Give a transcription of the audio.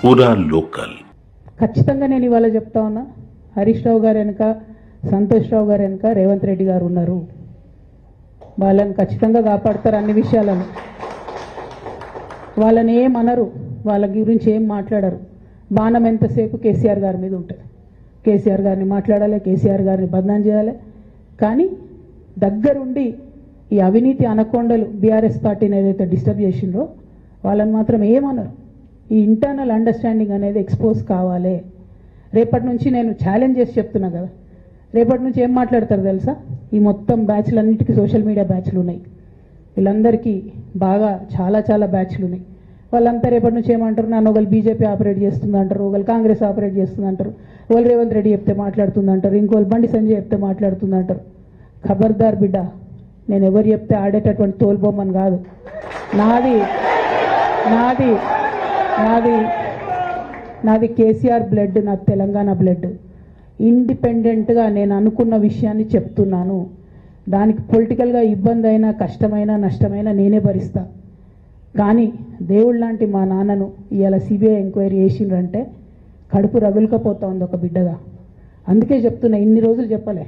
పూరా లోకల్. ఖచ్చితంగా నేను ఇవాళ చెప్తా ఉన్నా, హరీష్ రావు గారు వెనుక, సంతోష్ రావు గారు వెనుక రేవంత్ రెడ్డి గారు ఉన్నారు. వాళ్ళని ఖచ్చితంగా కాపాడతారు అన్ని విషయాలను. వాళ్ళని ఏమనరు, వాళ్ళ గురించి ఏం మాట్లాడరు. బాణం ఎంతసేపు కేసీఆర్ గారి మీద ఉంటుంది. కేసీఆర్ గారిని మాట్లాడాలి, కేసీఆర్ గారిని బదనాం చేయాలి. కానీ దగ్గరుండి ఈ అవినీతి అనకొండలు బీఆర్ఎస్ పార్టీని ఏదైతే డిస్టర్బ్ చేసిండ్రో వాళ్ళని మాత్రం ఏమనరు. ఈ ఇంటర్నల్ అండర్స్టాండింగ్ అనేది ఎక్స్పోజ్ కావాలి. రేపటి నుంచి నేను ఛాలెంజ్ చేసి చెప్తున్నా కదా, రేపటి నుంచి ఏం మాట్లాడతారు తెలుసా? ఈ మొత్తం బ్యాచ్లన్నిటికీ సోషల్ మీడియా బ్యాచ్లు ఉన్నాయి. వీళ్ళందరికీ బాగా చాలా చాలా బ్యాచ్లు ఉన్నాయి. వాళ్ళంతా రేపటి నుంచి ఏమంటారు? నన్ను ఒకళ్ళు బీజేపీ ఆపరేట్ చేస్తుంది అంటారు, ఒకళ్ళు కాంగ్రెస్ ఆపరేట్ చేస్తుంది అంటారు, ఒకళ్ళు రేవంత్ రెడ్డి చెప్తే మాట్లాడుతుంది అంటారు, ఇంకోళ్ళు బండి సంజయ్ చెప్తే మాట్లాడుతుంది అంటారు. ఖబర్దార్ బిడ్డ, నేను ఎవరు చెప్తే ఆడేటటువంటి తోలుబొమ్మని కాదు. నాది నాది నాది నాది కేసీఆర్ బ్లడ్, నా తెలంగాణ బ్లడ్. ఇండిపెండెంట్గా నేను అనుకున్న విషయాన్ని చెప్తున్నాను. దానికి పొలిటికల్గా ఇబ్బంది అయినా, కష్టమైనా, నష్టమైనా నేనే భరిస్తా. కానీ దేవుడు లాంటి మా నాన్నను ఇవాళ సిబిఐ ఎంక్వైరీ చేసిండ్రంటే కడుపు రగులుకపోతా ఉంది ఒక బిడ్డగా. అందుకే చెప్తున్నా, ఇన్ని రోజులు చెప్పలే.